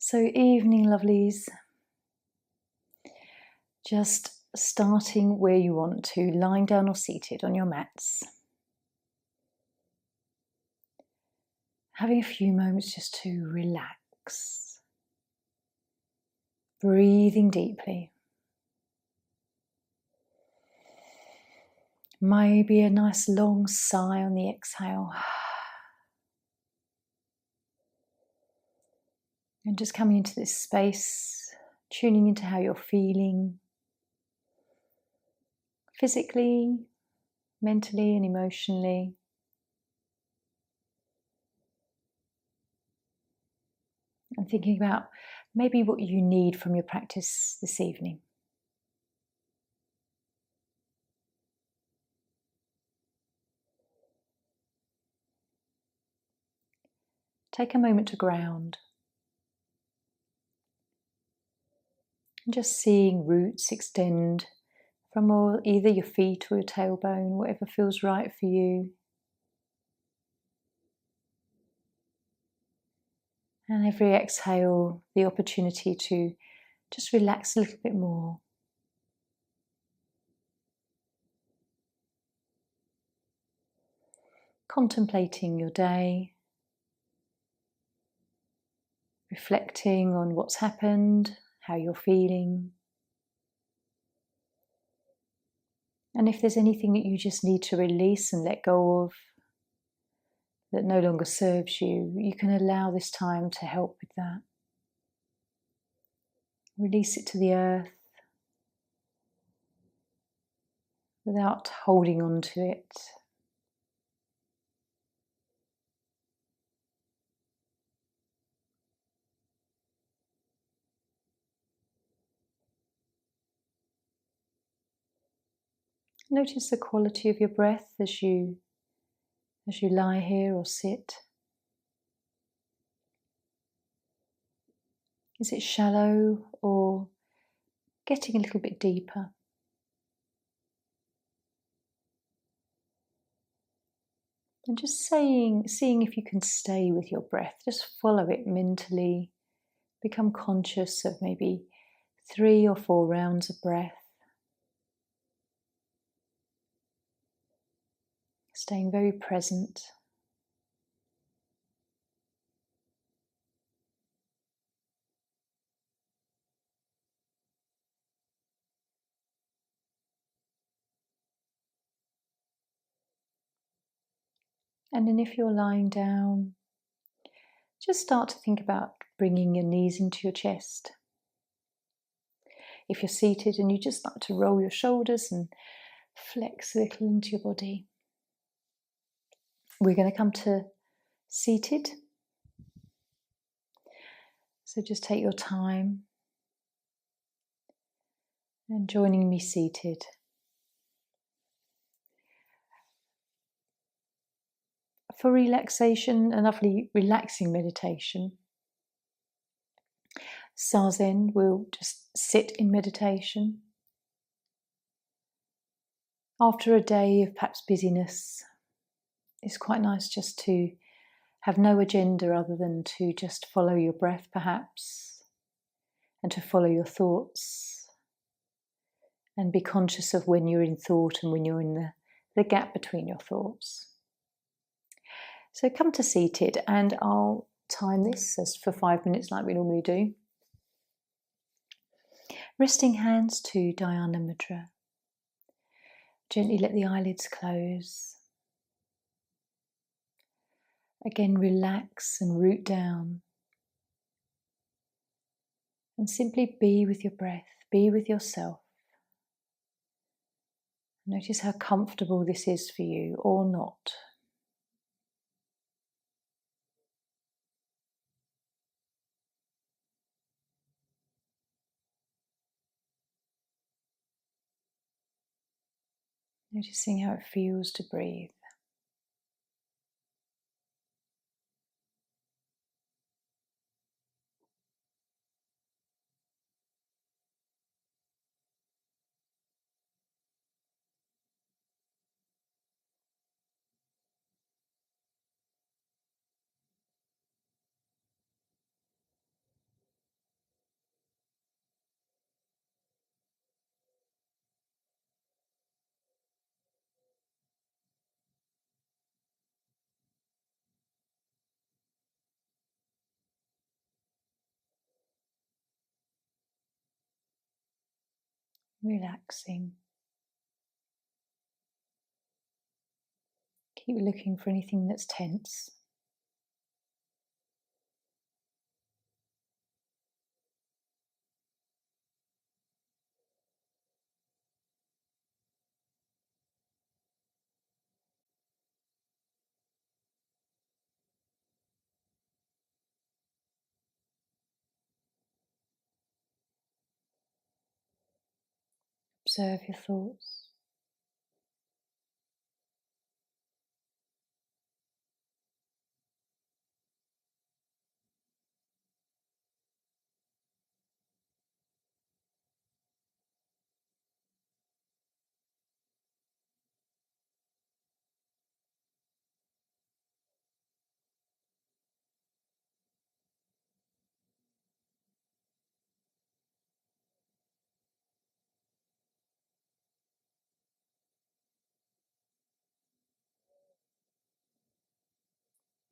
So evening lovelies, just starting where you want to, lying down or seated on your mats. Having a few moments just to relax, breathing deeply. Maybe a nice long sigh on the exhale. And just coming into this space, tuning into how you're feeling physically, mentally and emotionally. And thinking about maybe what you need from your practice this evening. Take a moment to ground. And just seeing roots extend from either your feet or your tailbone, whatever feels right for you. And every exhale, the opportunity to just relax a little bit more. Contemplating your day, reflecting on what's happened, how you're feeling. And if there's anything that you just need to release and let go of that no longer serves you, you can allow this time to help with that. Release it to the earth without holding on to it. Notice the quality of your breath as you lie here or sit. Is it shallow or getting a little bit deeper? And just seeing if you can stay with your breath. Just follow it mentally. Become conscious of maybe 3 or 4 rounds of breath. Staying very present. And then if you're lying down, just start to think about bringing your knees into your chest. If you're seated and you just like to roll your shoulders and flex a little into your body. We're going to come to seated. So just take your time and joining me seated. For relaxation, a lovely relaxing meditation, Zazen will just sit in meditation. After a day of perhaps busyness, it's quite nice just to have no agenda other than to just follow your breath perhaps, and to follow your thoughts, and be conscious of when you're in thought and when you're in the gap between your thoughts. So come to seated, and I'll time this as for 5 minutes like we normally do. Resting hands to Dhyana Mudra. Gently let the eyelids close. Again, relax and root down. And simply be with your breath, be with yourself. Notice how comfortable this is for you or not. Noticing how it feels to breathe. relaxing. Keep looking for anything that's tense. Observe your thoughts.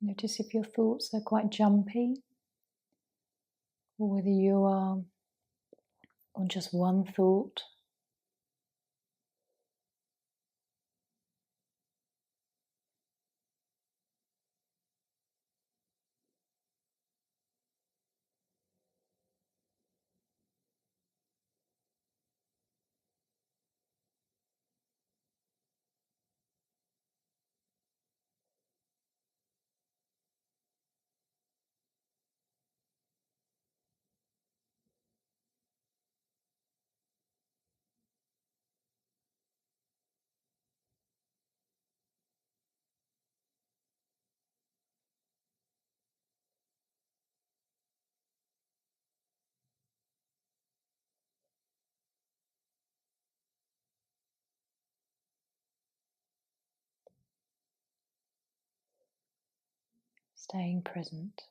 Notice if your thoughts are quite jumpy, or whether you are on just one thought. Staying present.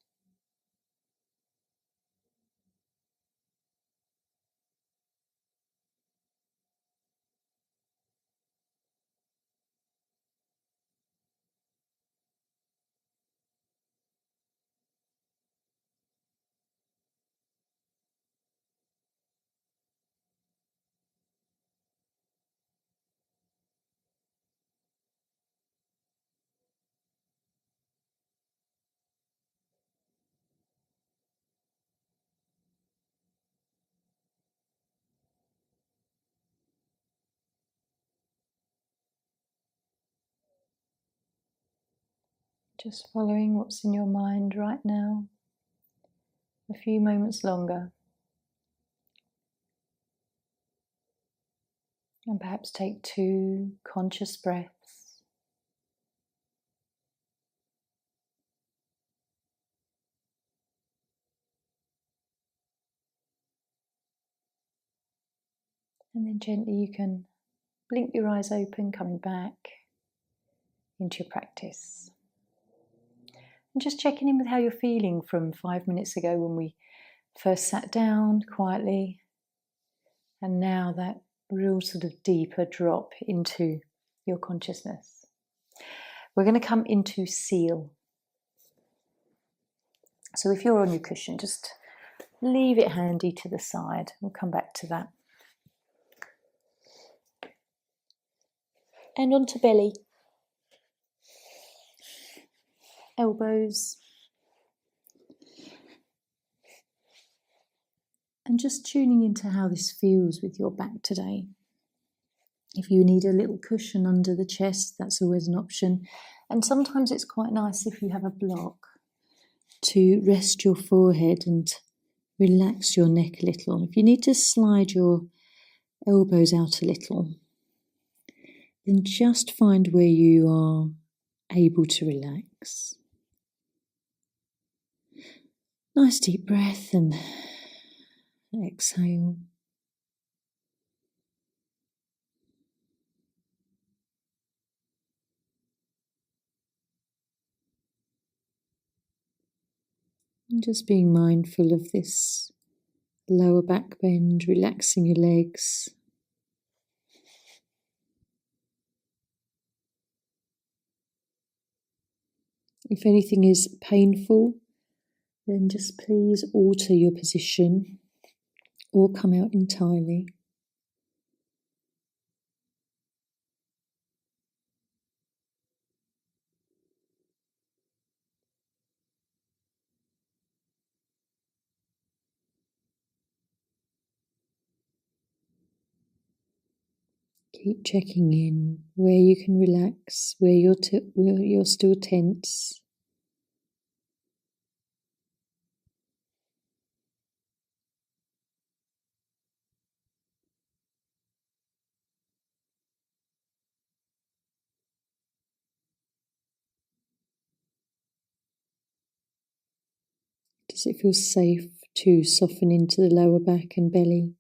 Just following what's in your mind right now. A few moments longer. And perhaps take 2 conscious breaths. And then gently you can blink your eyes open, coming back into your practice. And just checking in with how you're feeling from 5 minutes ago when we first sat down quietly, and now that real sort of deeper drop into your consciousness. We're going to come into seal. So if you're on your cushion, just leave it handy to the side. We'll come back to that. And onto belly. Elbows. And just tuning into how this feels with your back today. If you need a little cushion under the chest, that's always an option. And sometimes it's quite nice if you have a block to rest your forehead and relax your neck a little. If you need to slide your elbows out a little, then just find where you are able to relax. Nice deep breath and exhale. And just being mindful of this lower back bend, relaxing your legs. If anything is painful, then just please alter your position or come out entirely. Keep checking in where you can relax, where you're still tense. Does it feel safe to soften into the lower back and belly?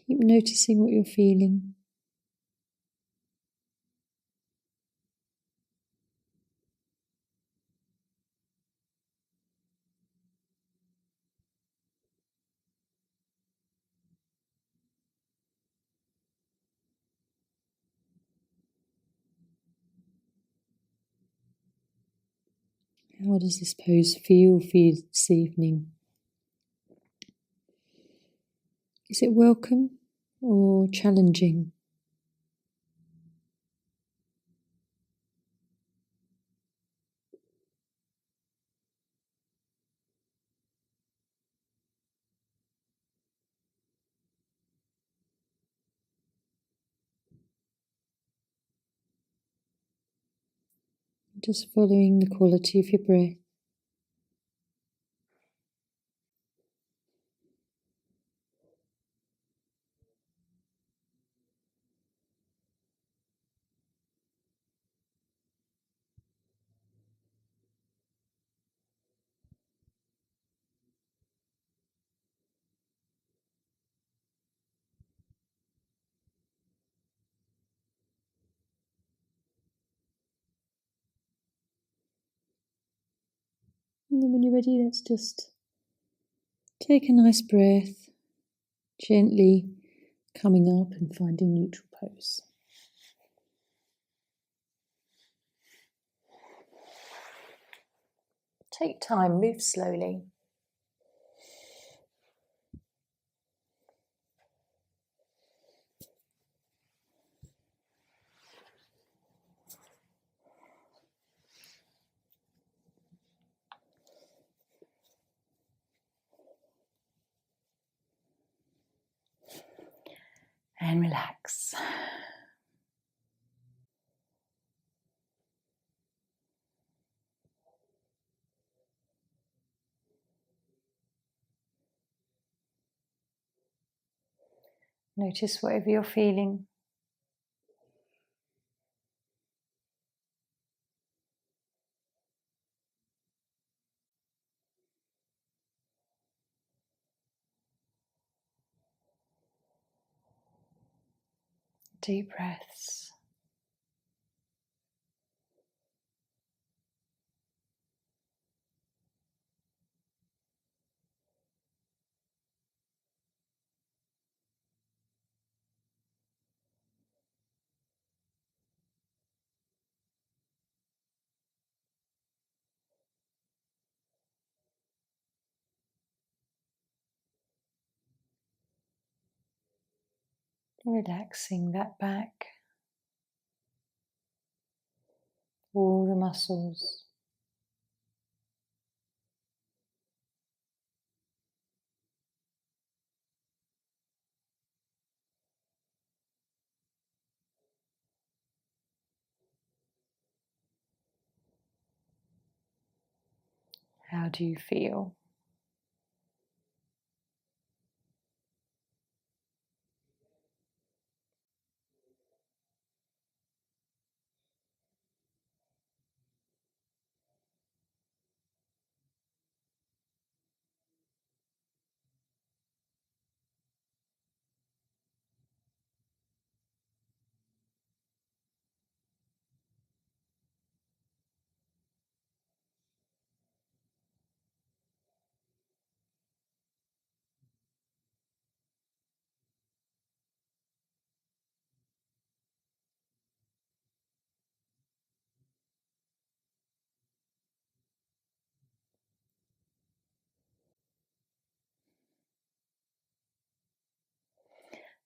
Keep noticing what you're feeling. How does this pose feel for you this evening? Is it welcome or challenging? Just following the quality of your breath. And then when you're ready, let's just take a nice breath, gently coming up and finding neutral pose. Take time, move slowly. And relax. Notice whatever you're feeling. Deep breaths. Relaxing that back, all the muscles. How do you feel?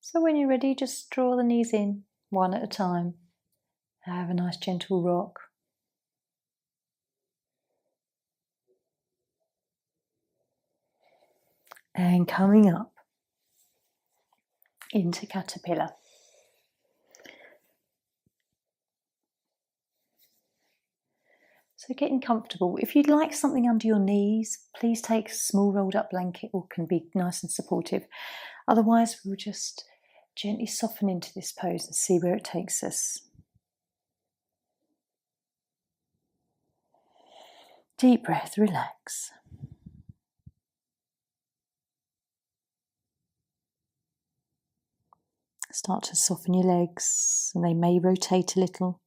So when you're ready, just draw the knees in one at a time. Have a nice gentle rock. And coming up into caterpillar. So getting comfortable. If you'd like something under your knees, please take a small rolled up blanket, or can be nice and supportive. Otherwise, we'll just gently soften into this pose and see where it takes us. Deep breath, relax. Start to soften your legs, and they may rotate a little.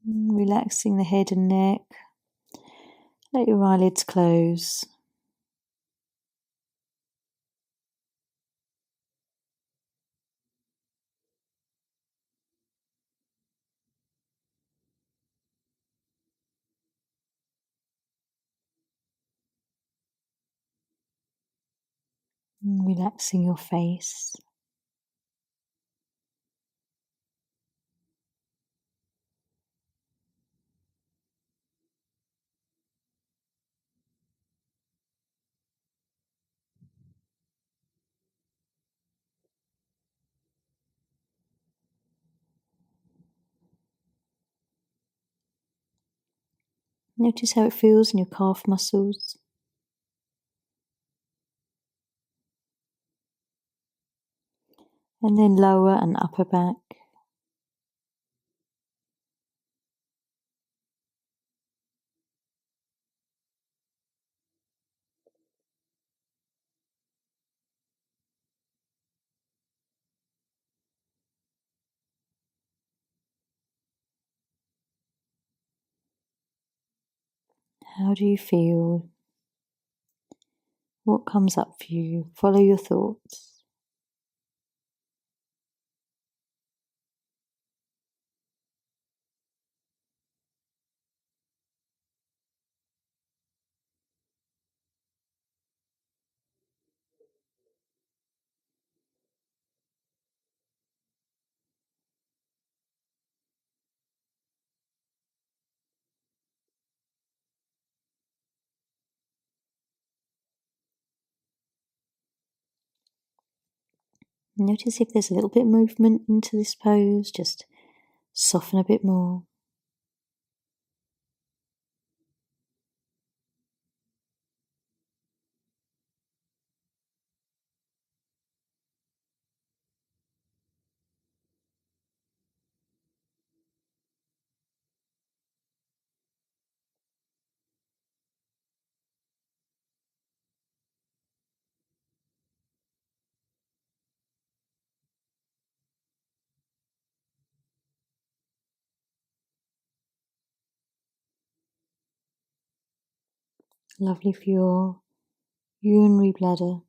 Relaxing the head and neck. Let your eyelids close. Relaxing your face. Notice how it feels in your calf muscles. And then lower and upper back. How do you feel? What comes up for you? Follow your thoughts. Notice if there's a little bit of movement into this pose, just soften a bit more. Lovely for your urinary bladder.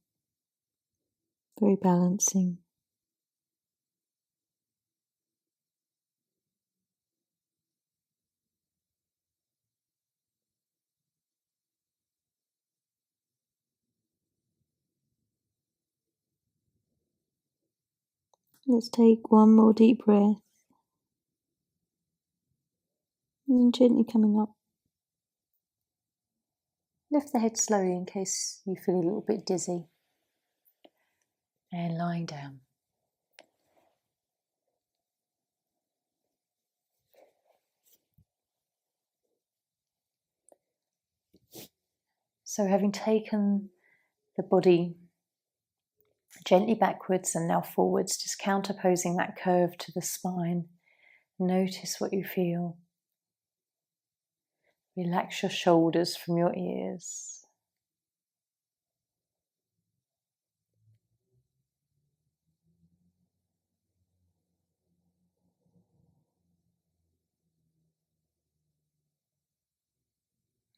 Very balancing. Let's take one more deep breath. And then gently coming up. Lift the head slowly in case you feel a little bit dizzy. And lying down. So having taken the body gently backwards and now forwards, just counterposing that curve to the spine. Notice what you feel. Relax your shoulders from your ears.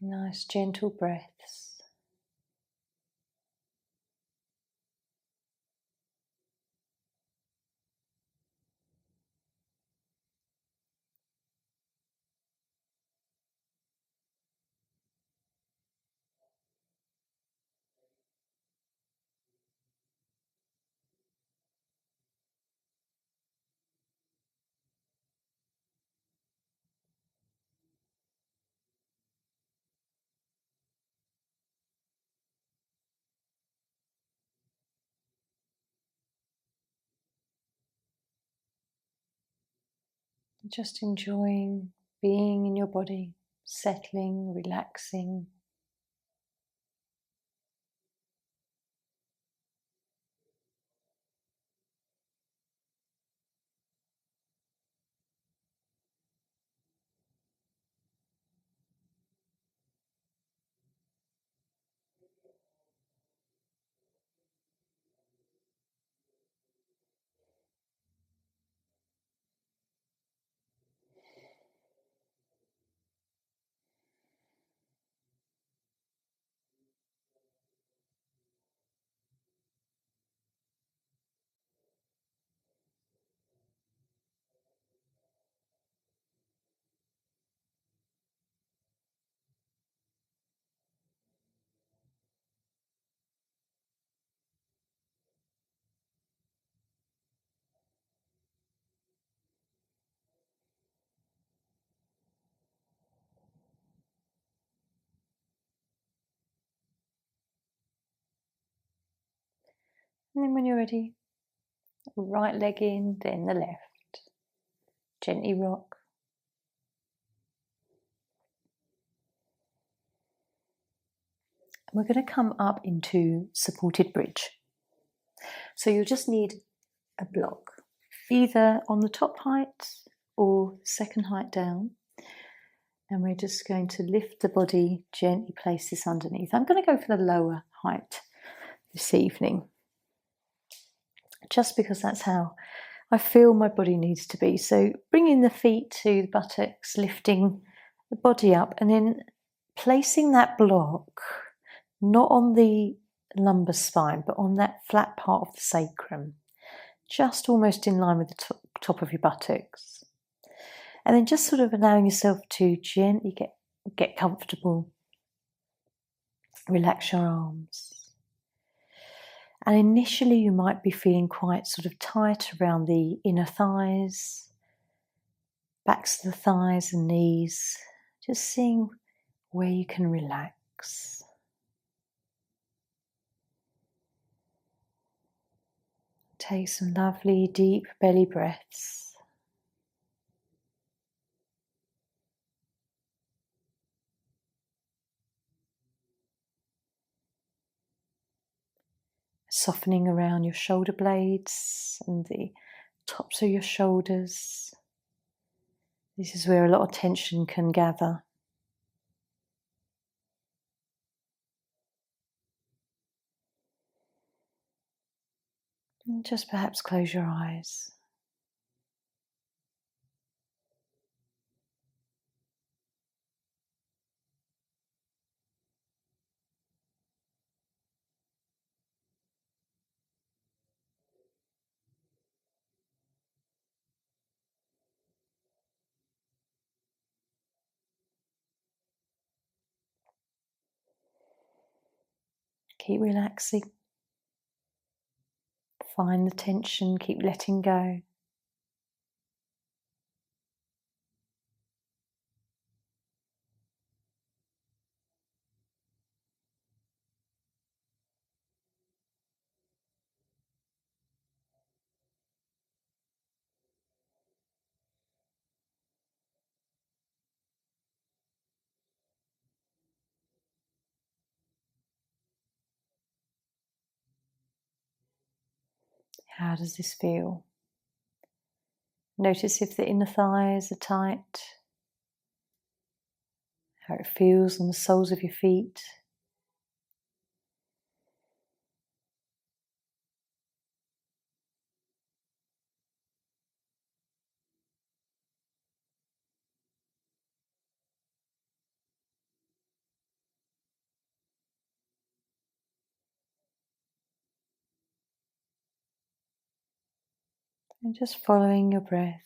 Nice gentle breaths. Just enjoying being in your body, settling, relaxing. And then when you're ready, right leg in, then the left. Gently rock. And we're going to come up into supported bridge. So you'll just need a block, either on the top height or second height down. And we're just going to lift the body, gently place this underneath. I'm going to go for the lower height this evening, just because that's how I feel my body needs to be. So bringing the feet to the buttocks, lifting the body up, and then placing that block not on the lumbar spine, but on that flat part of the sacrum, just almost in line with the top of your buttocks. And then just sort of allowing yourself to gently get comfortable. Relax your arms. And initially you might be feeling quite sort of tight around the inner thighs, backs of the thighs and knees. Just seeing where you can relax. Take some lovely deep belly breaths. Softening around your shoulder blades and the tops of your shoulders. This is where a lot of tension can gather. And just perhaps close your eyes. Keep relaxing. Find the tension, keep letting go. How does this feel? Notice if the inner thighs are tight, how it feels on the soles of your feet. And just following your breath.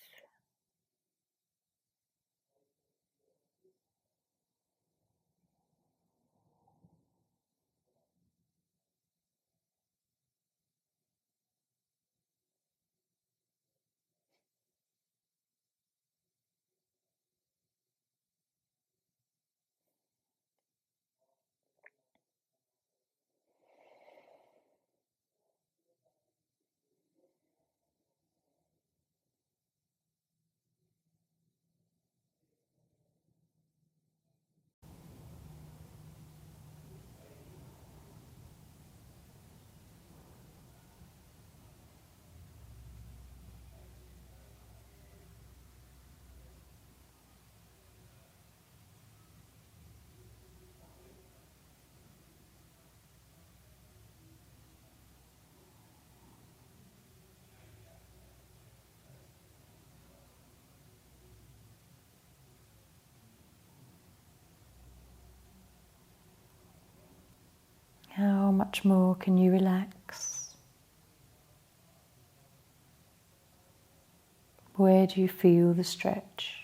much more can you relax? Where do you feel the stretch?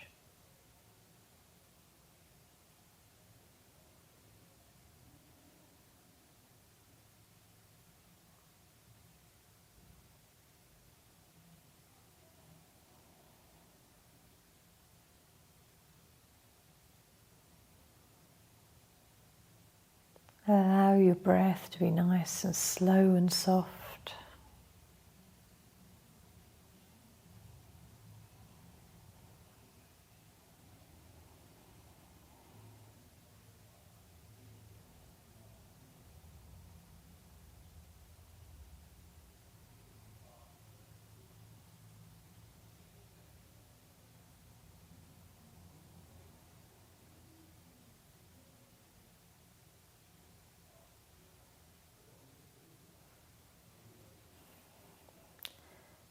Allow your breath to be nice and slow and soft.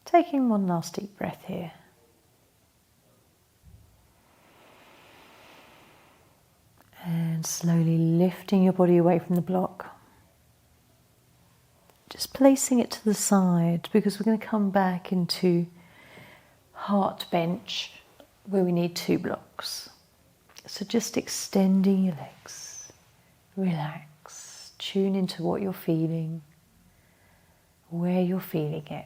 Taking one last deep breath here. And slowly lifting your body away from the block. Just placing it to the side because we're going to come back into heart bench where we need 2 blocks. So just extending your legs. Relax. Tune into what you're feeling, where you're feeling it.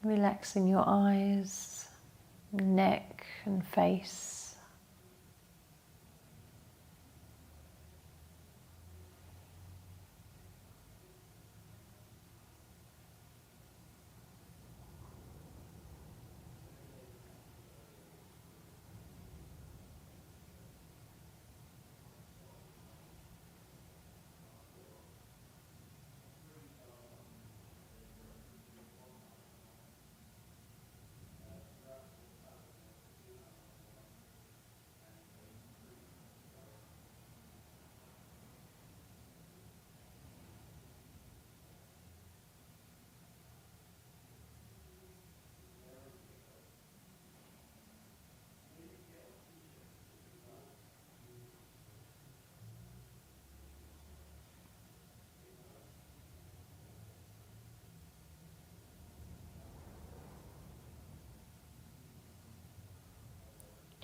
Relaxing your eyes, neck and face.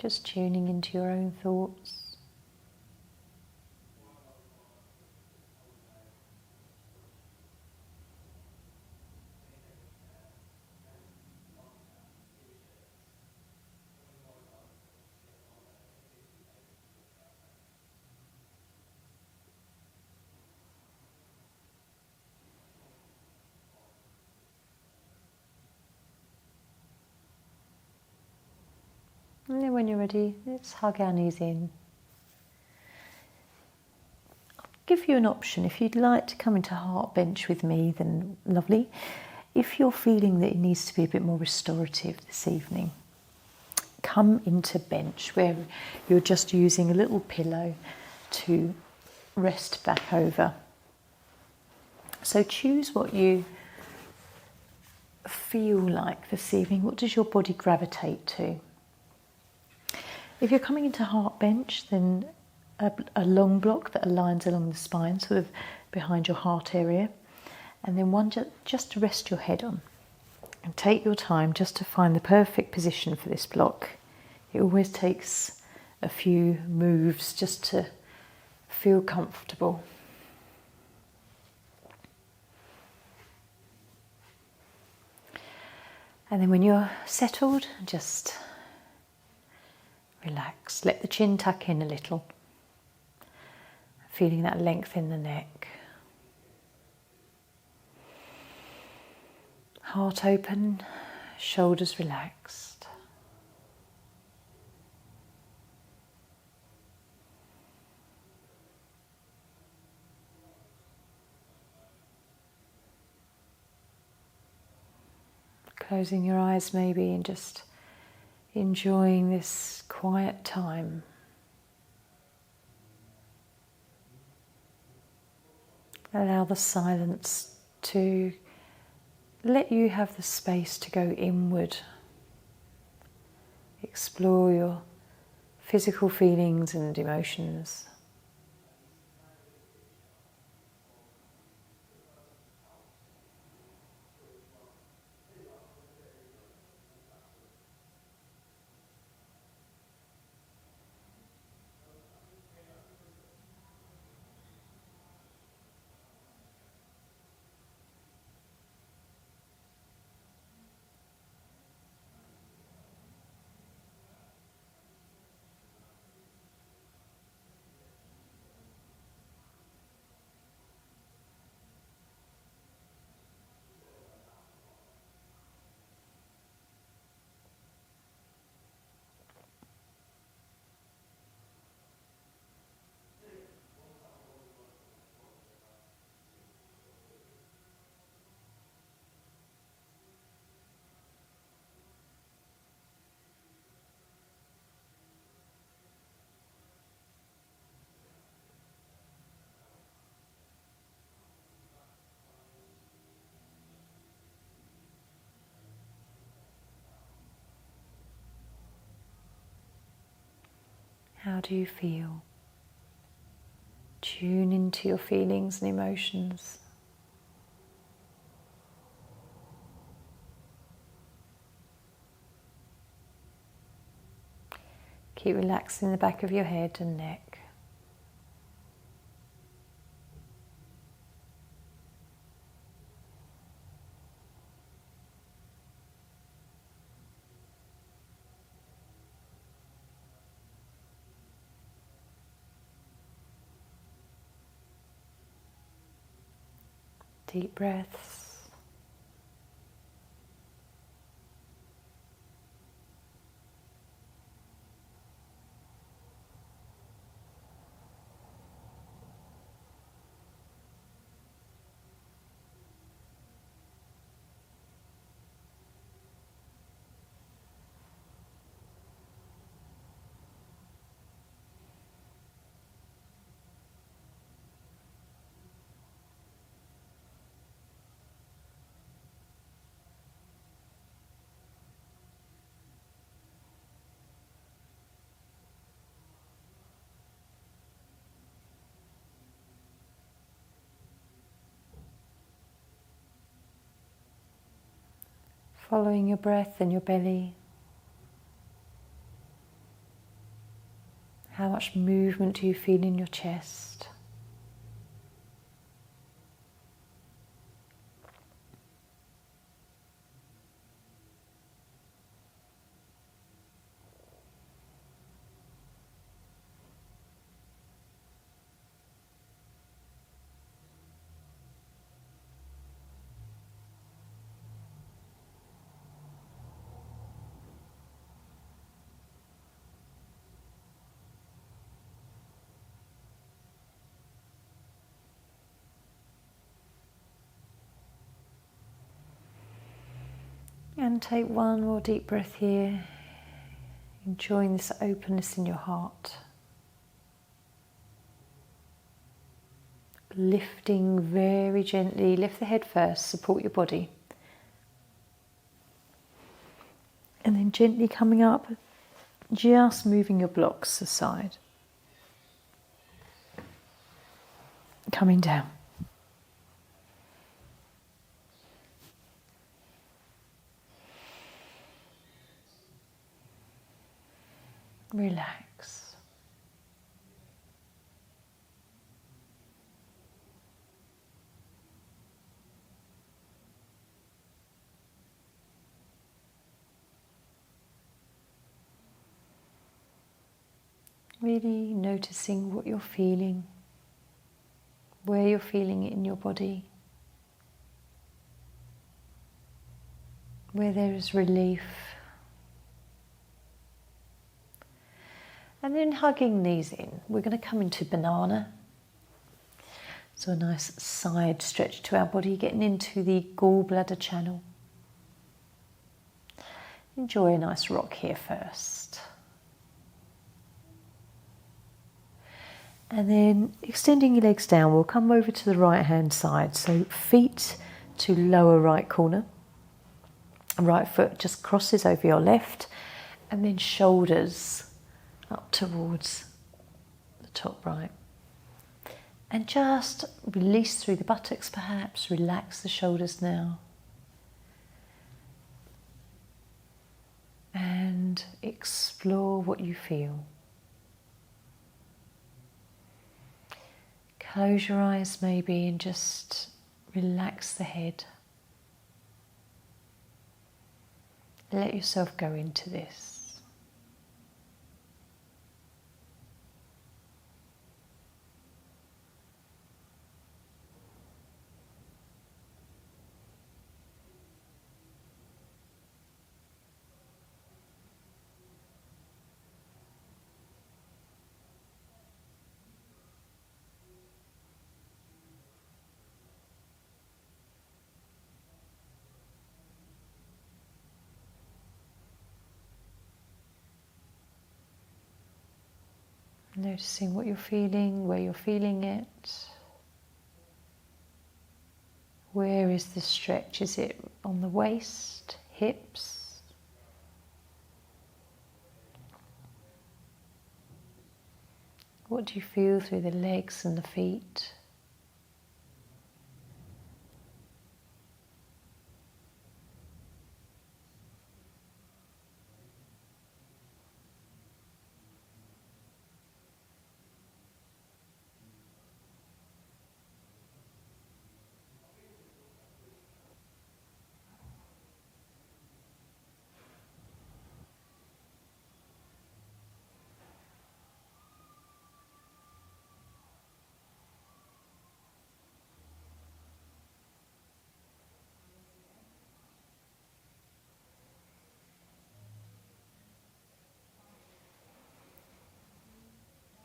Just tuning into your own thoughts. And then when you're ready, let's hug our knees in. I'll give you an option. If you'd like to come into heart bench with me, then lovely. If you're feeling that it needs to be a bit more restorative this evening, come into bench where you're just using a little pillow to rest back over. So choose what you feel like this evening. What does your body gravitate to? If you're coming into heart bench, then a long block that aligns along the spine, sort of behind your heart area, and then one just to rest your head on. And take your time just to find the perfect position for this block. It always takes a few moves just to feel comfortable. And then when you're settled, just relax. Let the chin tuck in a little. Feeling that length in the neck. Heart open, shoulders relaxed. Closing your eyes maybe and just enjoying this quiet time. Allow the silence to let you have the space to go inward. Explore your physical feelings and emotions. How do you feel? Tune into your feelings and emotions. Keep relaxing the back of your head and neck. Deep breaths. Following your breath in your belly. How much movement do you feel in your chest? And take one more deep breath here, enjoying this openness in your heart. Lifting very gently, lift the head first, support your body. And then gently coming up, just moving your blocks aside. Coming down. Relax. Really noticing what you're feeling, where you're feeling it in your body, where there is relief. And then hugging knees in, we're going to come into banana. So a nice side stretch to our body, getting into the gallbladder channel. Enjoy a nice rock here first. And then extending your legs down, we'll come over to the right hand side. So feet to lower right corner. Right foot just crosses over your left, and then shoulders up towards the top right. And just release through the buttocks perhaps, relax the shoulders now. And explore what you feel. Close your eyes maybe and just relax the head. Let yourself go into this. Noticing what you're feeling, where you're feeling it. Where is the stretch? Is it on the waist, hips? What do you feel through the legs and the feet?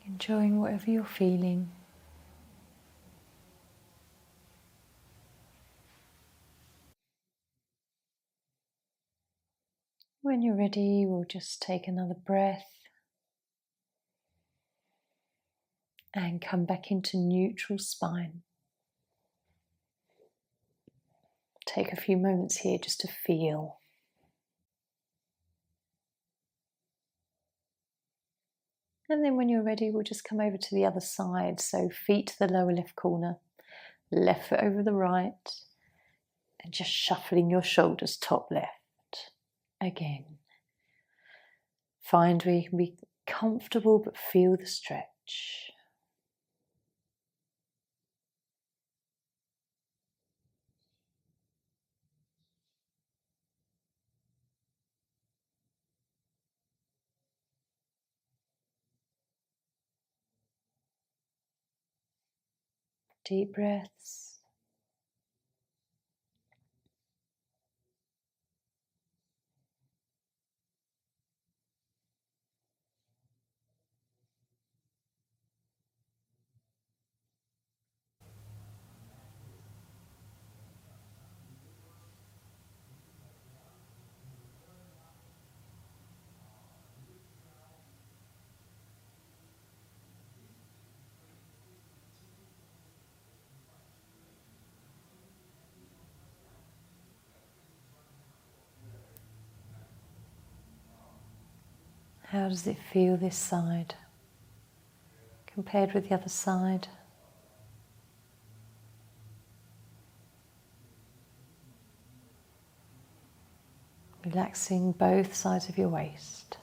Enjoying whatever you're feeling. When you're ready, we'll just take another breath and come back into neutral spine. Take a few moments here just to feel. And then when you're ready, we'll just come over to the other side. So feet to the lower left corner, left foot over the right, and just shuffling your shoulders top left. Again. Find where you can be comfortable but feel the stretch. Deep breaths. How does it feel this side compared with the other side? Relaxing both sides of your waist.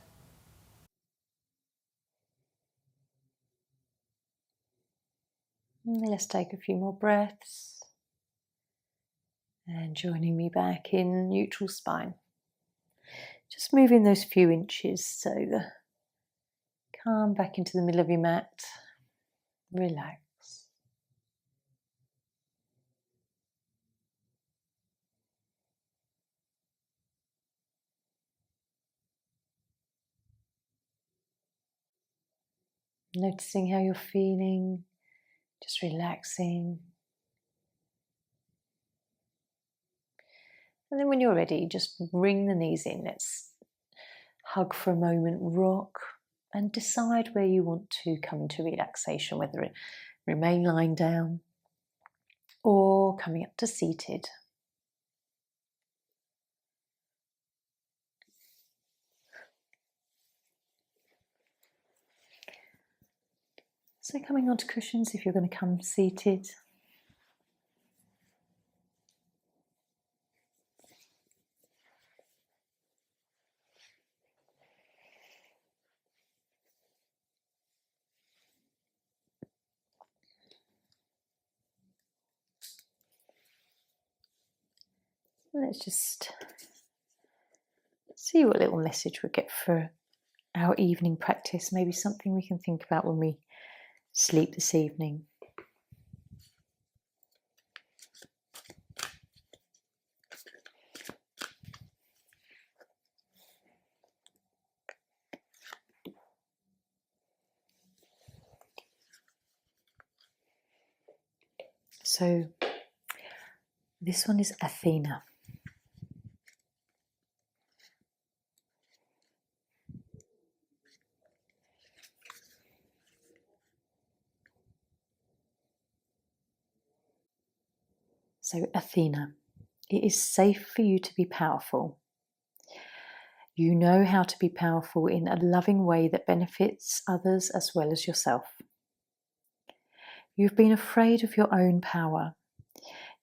And let's take a few more breaths. And joining me back in neutral spine. Just moving those few inches so come back into the middle of your mat. Relax. Noticing how you're feeling, just relaxing. And then when you're ready, just bring the knees in. Let's hug for a moment, rock. and decide where you want to come into relaxation, whether it remain lying down or coming up to seated. So coming onto cushions if you're going to come seated. Let's just see what little message we get for our evening practice. Maybe something we can think about when we sleep this evening. So this one is Athena. So Athena, it is safe for you to be powerful. You know how to be powerful in a loving way that benefits others as well as yourself. You've been afraid of your own power.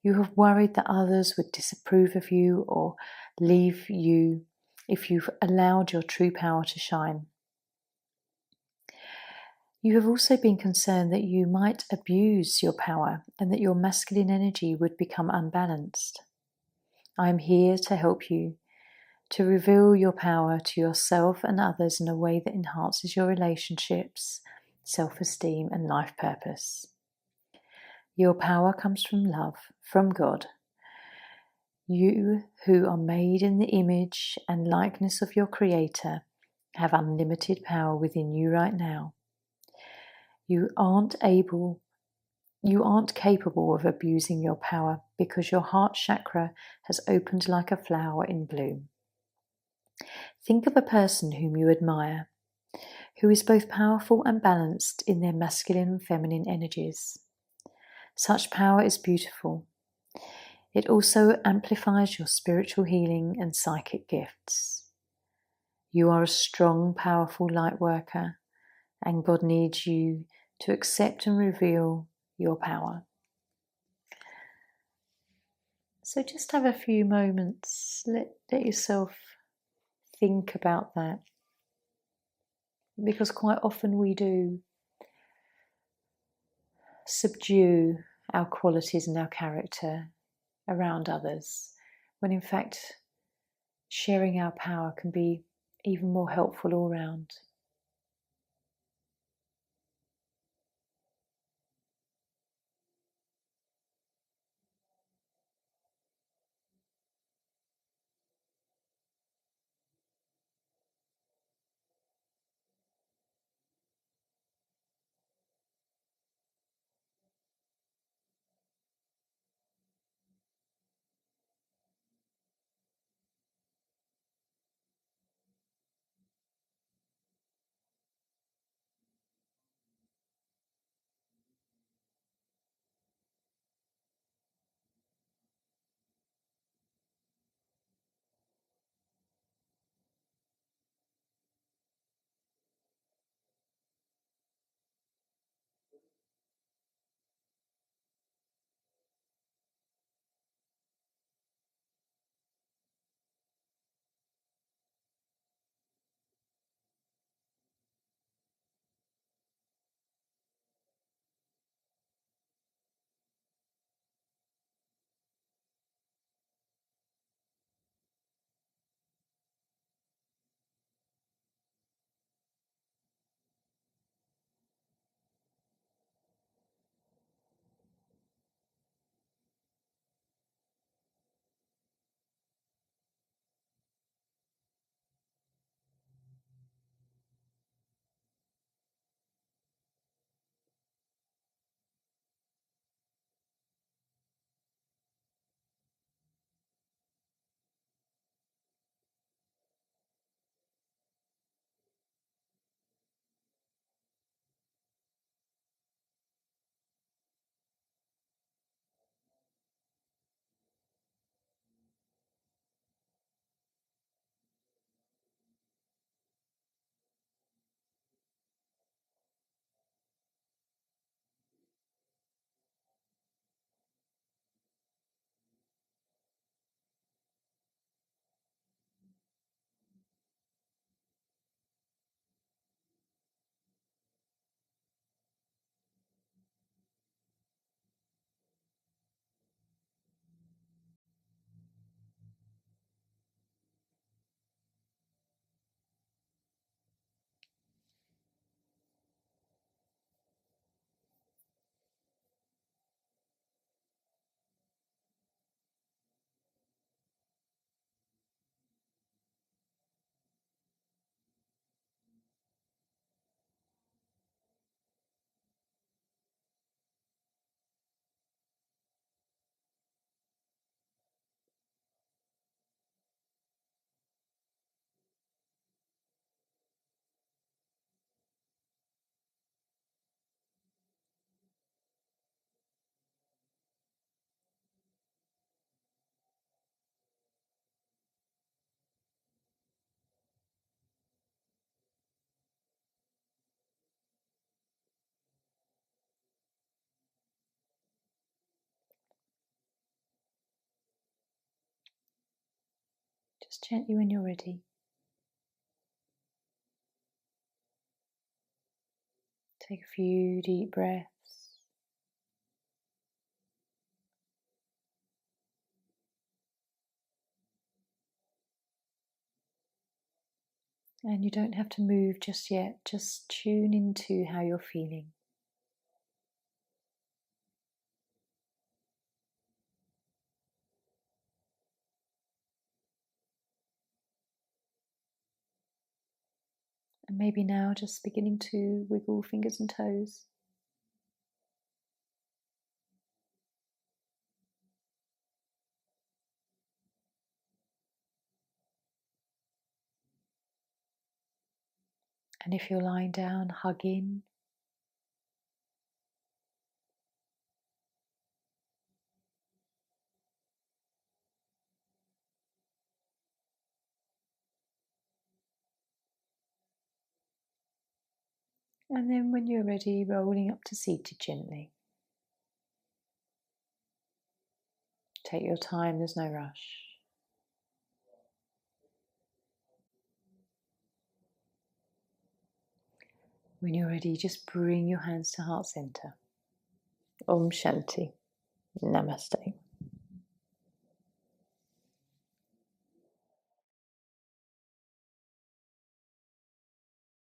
You have worried that others would disapprove of you or leave you if you've allowed your true power to shine. You have also been concerned that you might abuse your power and that your masculine energy would become unbalanced. I am here to help you to reveal your power to yourself and others in a way that enhances your relationships, self-esteem, and life purpose. Your power comes from love, from God. You, who are made in the image and likeness of your Creator, have unlimited power within you right now. You aren't capable of abusing your power because your heart chakra has opened like a flower in bloom. Think of a person whom you admire, who is both powerful and balanced in their masculine and feminine energies. Such power is beautiful. It also amplifies your spiritual healing and psychic gifts. You are a strong, powerful light worker, and God needs you to accept and reveal your power. So just have a few moments, let yourself think about that, because quite often we do subdue our qualities and our character around others, when in fact sharing our power can be even more helpful all round. Just gently when you're ready. Take a few deep breaths. And you don't have to move just yet, just tune into how you're feeling. And maybe now just beginning to wiggle fingers and toes. And if you're lying down, hug in. And then when you're ready, rolling up to seated gently. Take your time, there's no rush. When you're ready, just bring your hands to heart center. Om Shanti. Namaste.